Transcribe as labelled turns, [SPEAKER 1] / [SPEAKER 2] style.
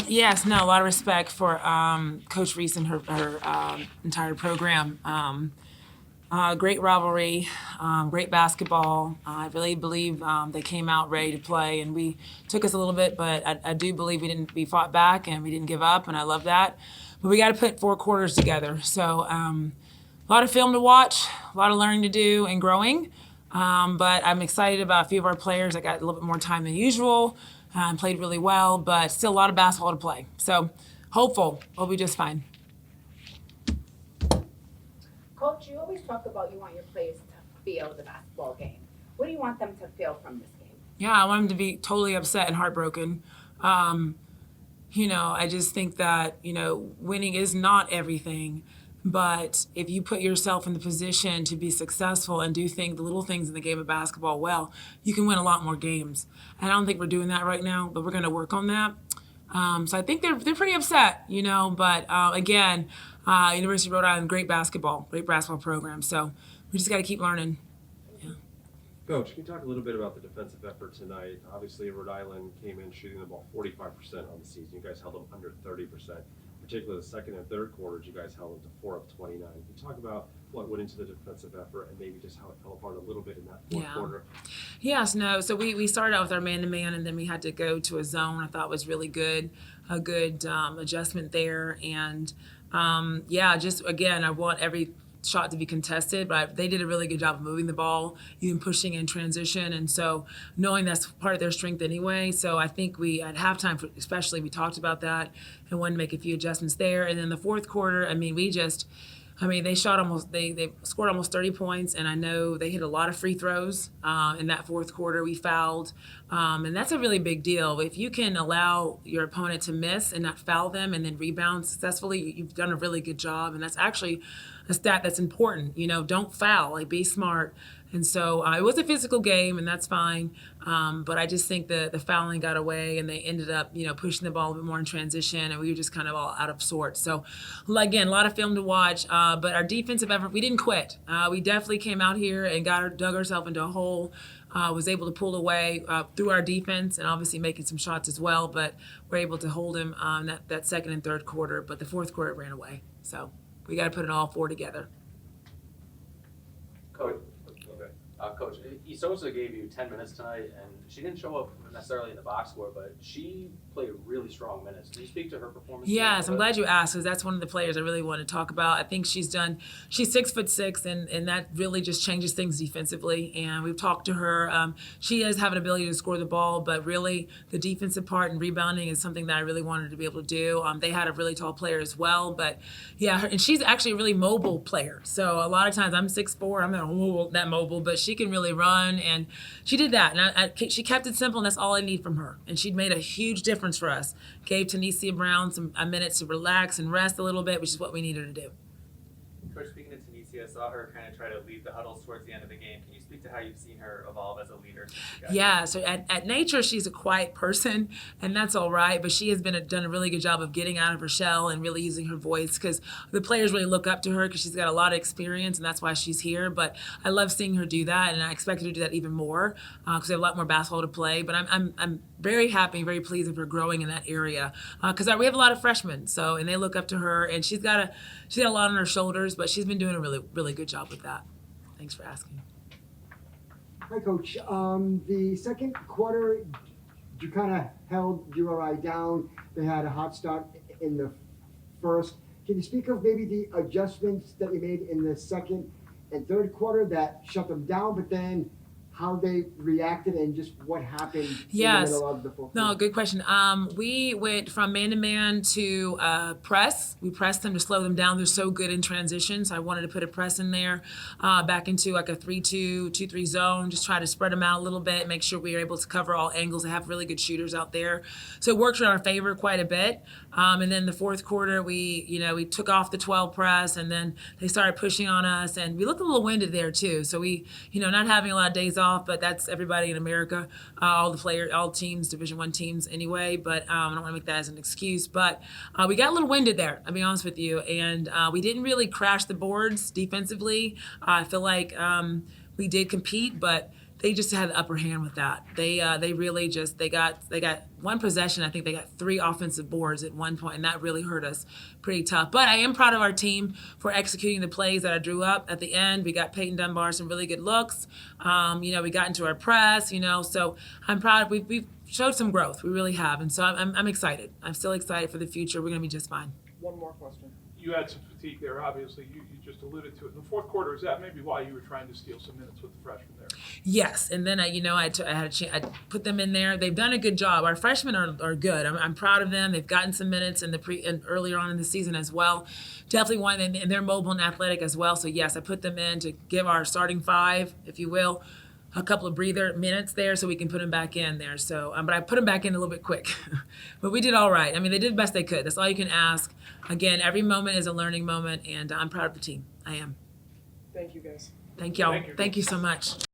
[SPEAKER 1] Yes, no, a lot of respect for Coach Reese and her entire program. Great rivalry, great basketball. I really believe they came out ready to play, and we took us a little bit, but I do believe we fought back and we didn't give up, and I love that. But we got to put 4 quarters together. So a lot of film to watch, a lot of learning to do and growing. But I'm excited about a few of our players that got a little bit more time than usual. Played really well, but still a lot of basketball to play. So hopeful we'll be just fine.
[SPEAKER 2] Coach, you always talk about you want your players to feel the basketball game. What do you want them to feel from this game?
[SPEAKER 1] Yeah, I want them to be totally upset and heartbroken. I just think that, winning is not everything. But if you put yourself in the position to be successful and do the little things in the game of basketball well, you can win a lot more games. And I don't think we're doing that right now, but we're going to work on that. So I think they're pretty upset, But again, University of Rhode Island, great basketball program. So we just got to keep learning. Yeah.
[SPEAKER 3] Coach, can you talk a little bit about the defensive effort tonight? Obviously, Rhode Island came in shooting the ball 45% on the season. You guys held them under 30%. Particularly the second and third quarters, you guys held them to 4 of 29. Can you talk about what went into the defensive effort and maybe just how it fell apart a little bit in that fourth quarter?
[SPEAKER 1] Yes, no. So we started out with our man-to-man, and then we had to go to a zone. I thought was really good, a good adjustment there. And, just, again, I want every shot to be contested, but they did a really good job of moving the ball, even pushing in transition, and so knowing that's part of their strength anyway. So I think we, at halftime especially, we talked about that and wanted to make a few adjustments there. And then the fourth quarter, they scored almost 30 points, and I know they hit a lot of free throws in that fourth quarter. We fouled, and that's a really big deal. If you can allow your opponent to miss and not foul them and then rebound successfully, you've done a really good job, and that's actually a stat that's important. Don't foul, be smart. And so it was a physical game, and that's fine. But I just think the fouling got away, and they ended up, pushing the ball a bit more in transition, and we were just kind of all out of sorts. So, again, a lot of film to watch. But our defensive effort, we didn't quit. We definitely came out here and dug ourselves into a hole. Was able to pull away through our defense, and obviously making some shots as well. But we're able to hold him that second and third quarter. But the fourth quarter ran away. So we got to put it all 4 together.
[SPEAKER 4] Coach, Isosa gave you 10 minutes tonight, and she didn't show up necessarily in the box score, but she played really strong minutes. Can you speak to her performance?
[SPEAKER 1] Yes, I'm glad you asked, because that's one of the players I really want to talk about. I think she's 6'6", and that really just changes things defensively. And we've talked to her. She does have an ability to score the ball, but really the defensive part and rebounding is something that I really wanted to be able to do. They had a really tall player as well, but and she's actually a really mobile player. So a lot of times I'm 6'4", I'm not that mobile, but she can really run, and she did that. And she kept it simple, and that's all I need from her. And she'd made a huge difference for us. Gave Tanisha Brown some minutes to relax and rest a little bit, which is what we needed to do.
[SPEAKER 5] Coach, speaking of Tanisha, I saw her kind of try to lead the huddles towards the end of the game. Can you speak to how you've seen her evolve as a leader?
[SPEAKER 1] Yeah, so at nature, she's a quiet person, and that's all right, but she has done a really good job of getting out of her shell and really using her voice, because the players really look up to her because she's got a lot of experience, and that's why she's here. But I love seeing her do that, and I expect her to do that even more because they have a lot more basketball to play. But I'm very happy and very pleased with her growing in that area because we have a lot of freshmen, and they look up to her, and she's got a lot on her shoulders, but she's been doing a really, really good job with that. Thanks for asking.
[SPEAKER 6] Hi, Coach. The second quarter, you kind of held URI down. They had a hot start in the first. Can you speak of maybe the adjustments that you made in the second and third quarter that shut them down, but then how they reacted and just what happened in the middle of the fourth quarter?
[SPEAKER 1] No, good question. We went from man-to-man to press. We pressed them to slow them down. They're so good in transition, so I wanted to put a press in there, back into like a 3-2, 2-3 zone, just try to spread them out a little bit, make sure we were able to cover all angles. They have really good shooters out there. So it worked in our favor quite a bit. And then the fourth quarter, we took off the 12 press, and then they started pushing on us, and we looked a little winded there too. So we, not having a lot of days off, but that's everybody in America, all teams, Division I teams anyway. But I don't want to make that as an excuse. But we got a little winded there, I'll be honest with you, and we didn't really crash the boards defensively. I feel like we did compete, but they just had the upper hand with that. They really just they got one possession. I think they got 3 offensive boards at one point, and that really hurt us pretty tough. But I am proud of our team for executing the plays that I drew up at the end. We got Peyton Dunbar some really good looks. We got into our press. So I'm proud. We've showed some growth. We really have, and so I'm excited. I'm still excited for the future. We're going to be just fine.
[SPEAKER 7] One more question. You had some fatigue there, obviously. You just alluded to it. In the fourth quarter, is that maybe why you were trying to steal some minutes with the freshmen there?
[SPEAKER 1] Yes, and then I had a chance. I put them in there. They've done a good job. Our freshmen are good. I'm proud of them. They've gotten some minutes and earlier on in the season as well. Definitely one, and they're mobile and athletic as well. So yes, I put them in to give our starting 5, if you will, a couple of breather minutes there so we can put them back in there. So, but I put them back in a little bit quick. But we did all right. I mean, they did the best they could. That's all you can ask. Again, every moment is a learning moment, and I'm proud of the team. I am.
[SPEAKER 7] Thank you, guys.
[SPEAKER 1] Thank y'all.
[SPEAKER 7] Thank you.
[SPEAKER 1] Thank you so much.